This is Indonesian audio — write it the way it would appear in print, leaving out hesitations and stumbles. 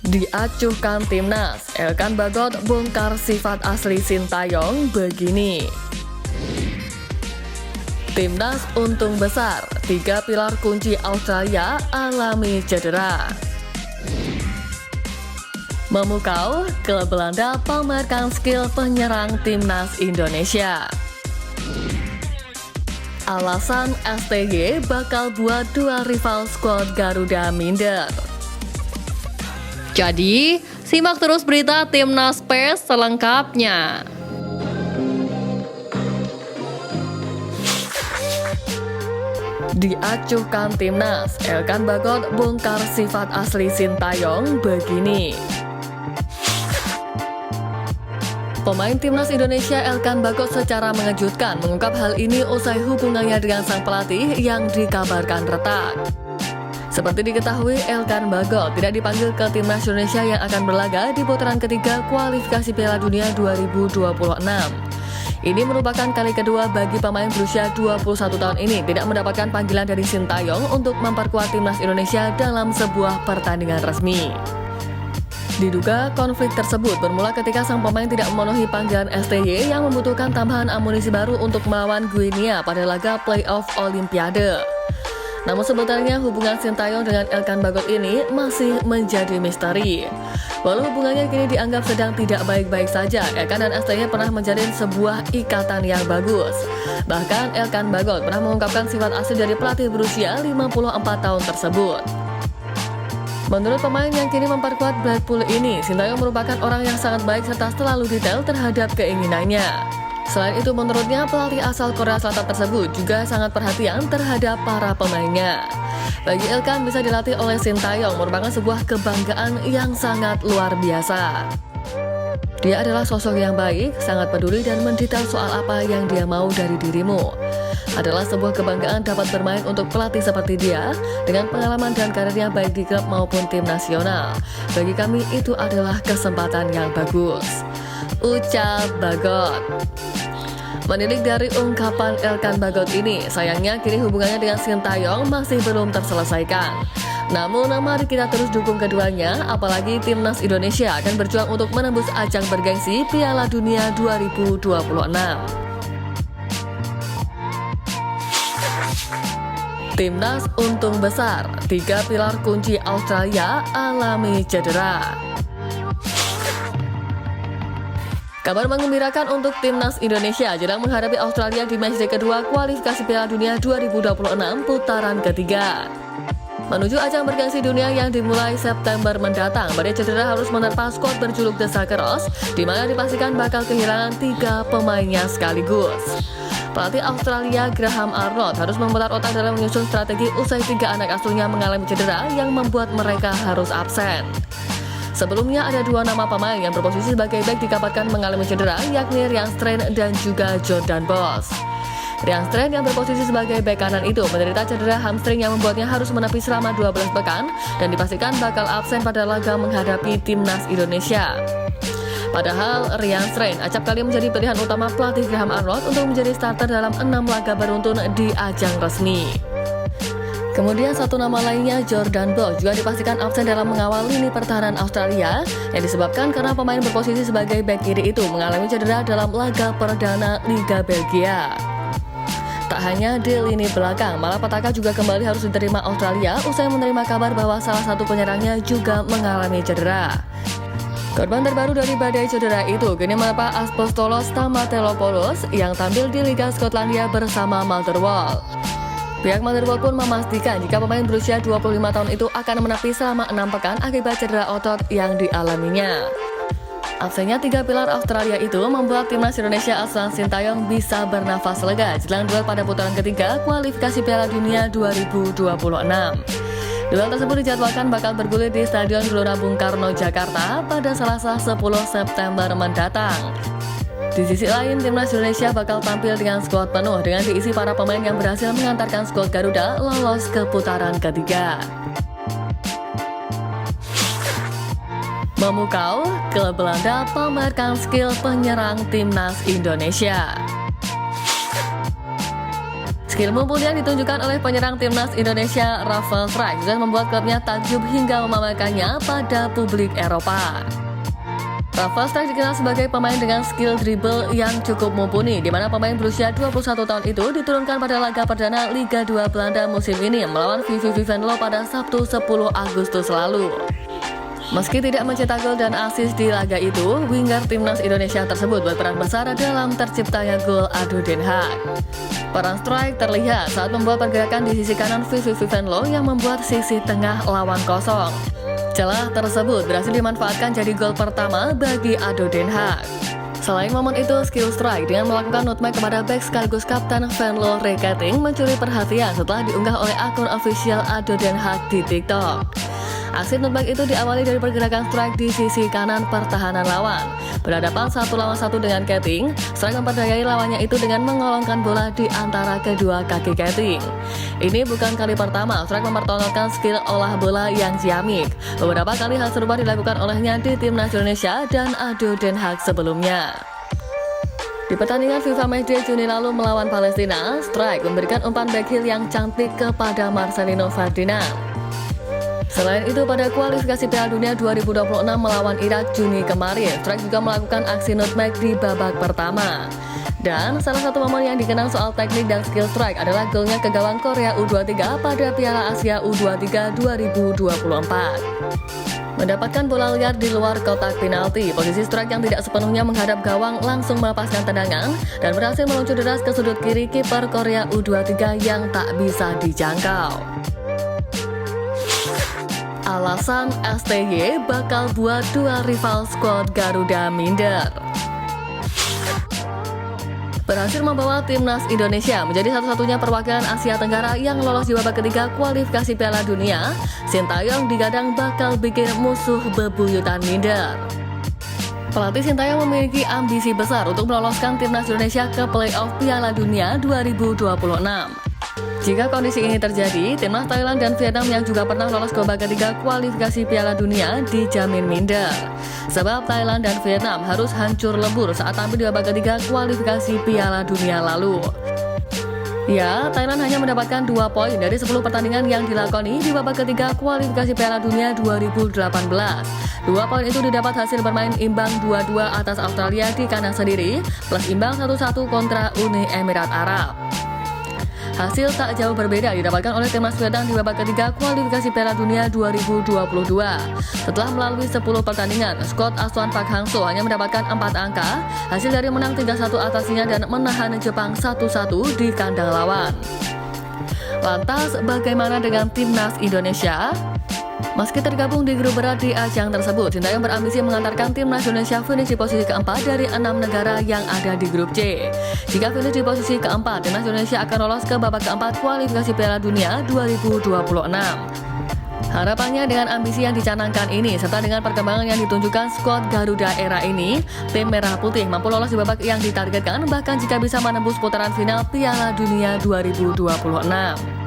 Diacuhkan timnas, Elkan Bagot bongkar sifat asli Sintayong begini. Timnas untung besar, 3 pilar kunci Australia alami cedera. Memukau, klub Belanda pamerkan skill penyerang timnas Indonesia. Alasan STY bakal buat 2 rival skuad Garuda minder. Jadi, simak terus berita Timnas PES selengkapnya. Diacuhkan timnas, Elkan Bagot bongkar sifat asli Sintayong begini. Pemain timnas Indonesia Elkan Bagot secara mengejutkan mengungkap hal ini usai hubungannya dengan sang pelatih yang dikabarkan retak. Seperti diketahui, Elkan Bagot tidak dipanggil ke timnas Indonesia yang akan berlaga di putaran ketiga kualifikasi Piala Dunia 2026. Ini merupakan kali kedua bagi pemain berusia 21 tahun ini tidak mendapatkan panggilan dari Sintayong untuk memperkuat timnas Indonesia dalam sebuah pertandingan resmi. Diduga konflik tersebut bermula ketika sang pemain tidak memenuhi panggilan STY yang membutuhkan tambahan amunisi baru untuk melawan Guinea pada laga playoff Olimpiade. Namun sebenarnya hubungan Sintayong dengan Elkan Bagot ini masih menjadi misteri. Walau hubungannya kini dianggap sedang tidak baik-baik saja, Elkan dan STY pernah menjalin sebuah ikatan yang bagus. Bahkan Elkan Bagot pernah mengungkapkan sifat asli dari pelatih berusia 54 tahun tersebut. Menurut pemain yang kini memperkuat Blackpool ini, Sintayong merupakan orang yang sangat baik serta selalu detail terhadap keinginannya. Selain itu, menurutnya pelatih asal Korea Selatan tersebut juga sangat perhatian terhadap para pemainnya. Bagi Elkan, bisa dilatih oleh Sintayong merupakan sebuah kebanggaan yang sangat luar biasa. Dia adalah sosok yang baik, sangat peduli dan mendetail soal apa yang dia mau dari dirimu. Adalah sebuah kebanggaan dapat bermain untuk pelatih seperti dia dengan pengalaman dan karirnya baik di klub maupun tim nasional. Bagi kami itu adalah kesempatan yang bagus, ucap Bagot. Menilik dari ungkapan Elkan Bagot ini, sayangnya kini hubungannya dengan Sintayong masih belum terselesaikan. Namun, mari kita terus dukung keduanya, apalagi timnas Indonesia akan berjuang untuk menembus ajang bergengsi Piala Dunia 2026. Timnas untung besar, 3 pilar kunci Australia alami cedera. Kabar menggembirakan untuk timnas Indonesia jelang menghadapi Australia di matchday kedua kualifikasi Piala Dunia 2026 putaran ketiga. Menuju ajang bergengsi dunia yang dimulai September mendatang, badai cedera harus menerpa skuad berjuluk The Socceroos, di mana dipastikan bakal kehilangan 3 pemainnya sekaligus. Pelatih Australia Graham Arnold harus memutar otak dalam menyusun strategi usai 3 anak asuhnya mengalami cedera yang membuat mereka harus absen. Sebelumnya ada 2 nama pemain yang berposisi sebagai bek dikabarkan mengalami cedera, yakni Ryan Strand dan juga Jordan Boss. Ryan Strand yang berposisi sebagai bek kanan itu menderita cedera hamstring yang membuatnya harus menepi selama 12 pekan dan dipastikan bakal absen pada laga menghadapi timnas Indonesia. Padahal Ryan Strand acap kali menjadi pilihan utama pelatih Graham Arnold untuk menjadi starter dalam 6 laga beruntun di ajang resmi. Kemudian satu nama lainnya, Jordan Boss, juga dipastikan absen dalam mengawal lini pertahanan Australia yang disebabkan karena pemain berposisi sebagai bek kiri itu mengalami cedera dalam laga perdana Liga Belgia. Tak hanya di lini belakang, malapetaka juga kembali harus diterima Australia usai menerima kabar bahwa salah satu penyerangnya juga mengalami cedera. Korban terbaru dari badai cedera itu kini merupakan Apostolos Stamatelopoulos yang tampil di Liga Skotlandia bersama Motherwell. Pihak Motherwell pun memastikan jika pemain berusia 25 tahun itu akan menepi selama 6 pekan akibat cedera otot yang dialaminya. Absennya 3 pilar Australia itu membuat timnas Indonesia asal Sintayong bisa bernafas lega jelang duel pada putaran ketiga kualifikasi Piala Dunia 2026. Duel tersebut dijadwalkan bakal bergulir di Stadion Gelora Bung Karno, Jakarta pada Selasa 10 September mendatang. Di sisi lain, timnas Indonesia bakal tampil dengan skuad penuh dengan diisi para pemain yang berhasil mengantarkan skuad Garuda lolos ke putaran ketiga. Memukau, klub Belanda pamerkan skill penyerang timnas Indonesia. Skill mumpuni yang ditunjukkan oleh penyerang timnas Indonesia Rafael Struyck juga membuat klubnya takjub hingga memamerkannya pada publik Eropa. Rafael Struyck dikenal sebagai pemain dengan skill dribble yang cukup mumpuni, di mana pemain berusia 21 tahun itu diturunkan pada laga perdana Liga 2 Belanda musim ini melawan VV Venlo pada Sabtu 10 Agustus lalu. Meski tidak mencetak gol dan assist di laga itu, winger timnas Indonesia tersebut berperan besar dalam terciptanya gol ADO Den Haag. Peran Struyck terlihat saat membuat pergerakan di sisi kanan VV Venlo yang membuat sisi tengah lawan kosong. Celah tersebut berhasil dimanfaatkan jadi gol pertama bagi ADO Den Haag. Selain momen itu, skill Struyck dengan melakukan nutmeg kepada bek sekaligus kapten Venlo Reketing mencuri perhatian setelah diunggah oleh akun official ADO Den Haag di TikTok. Aksi nutmeg itu diawali dari pergerakan Struyck di sisi kanan pertahanan lawan. Berhadapan 1 lawan 1 dengan Keting, Struyck memperdayai lawannya itu dengan mengolongkan bola di antara kedua kaki Keting. Ini bukan kali pertama Struyck mempertontonkan skill olah bola yang ciamik. Beberapa kali hal serupa dilakukan olehnya di timnas Indonesia dan ADO Den Haag sebelumnya. Di pertandingan FIFA Matchday Juni lalu melawan Palestina, Struyck memberikan umpan backheel yang cantik kepada Marcelino Ferdinand. Selain itu, pada kualifikasi Piala Dunia 2026 melawan Irak Juni kemarin, Struyck juga melakukan aksi nutmeg di babak pertama. Dan salah satu momen yang dikenang soal teknik dan skill Struyck adalah golnya ke gawang Korea U23 pada Piala Asia U23 2024. Mendapatkan bola liar di luar kotak penalti, posisi Struyck yang tidak sepenuhnya menghadap gawang langsung melepaskan tendangan dan berhasil meluncur deras ke sudut kiri kiper Korea U23 yang tak bisa dijangkau. Alasan STY bakal buat dua rival skuad Garuda minder. Berhasil membawa timnas Indonesia menjadi satu-satunya perwakilan Asia Tenggara yang lolos di babak ketiga kualifikasi Piala Dunia, Sintayong digadang bakal bikin musuh bebuyutan minder. Pelatih Sintayong memiliki ambisi besar untuk meloloskan timnas Indonesia ke playoff Piala Dunia 2026. Jika kondisi ini terjadi, timnas Thailand dan Vietnam yang juga pernah lolos ke babak ketiga kualifikasi Piala Dunia dijamin minder. Sebab Thailand dan Vietnam harus hancur lebur saat tampil di babak ketiga kualifikasi Piala Dunia lalu. Ya, Thailand hanya mendapatkan 2 poin dari 10 pertandingan yang dilakoni di babak ketiga kualifikasi Piala Dunia 2018. 2 poin itu didapat hasil bermain imbang 2-2 atas Australia di kandang sendiri, plus imbang 1-1 kontra Uni Emirat Arab. Hasil tak jauh berbeda didapatkan oleh timnas Vietnam di babak ketiga kualifikasi Piala Dunia 2022. Setelah melalui 10 pertandingan, skuad asuhan Park Hang-seo hanya mendapatkan 4 angka, hasil dari menang 3-1 atasnya dan menahan Jepang 1-1 di kandang lawan. Lantas, bagaimana dengan timnas Indonesia? Meski tergabung di grup berat di ajang tersebut, Sintayong berambisi mengantarkan timnas Indonesia finish di posisi keempat dari 6 negara yang ada di grup C. Jika finish di posisi keempat, timnas Indonesia akan lolos ke babak keempat kualifikasi Piala Dunia 2026. Harapannya dengan ambisi yang dicanangkan ini, serta dengan perkembangan yang ditunjukkan skuad Garuda era ini, tim Merah Putih mampu lolos di babak yang ditargetkan, bahkan jika bisa menembus putaran final Piala Dunia 2026.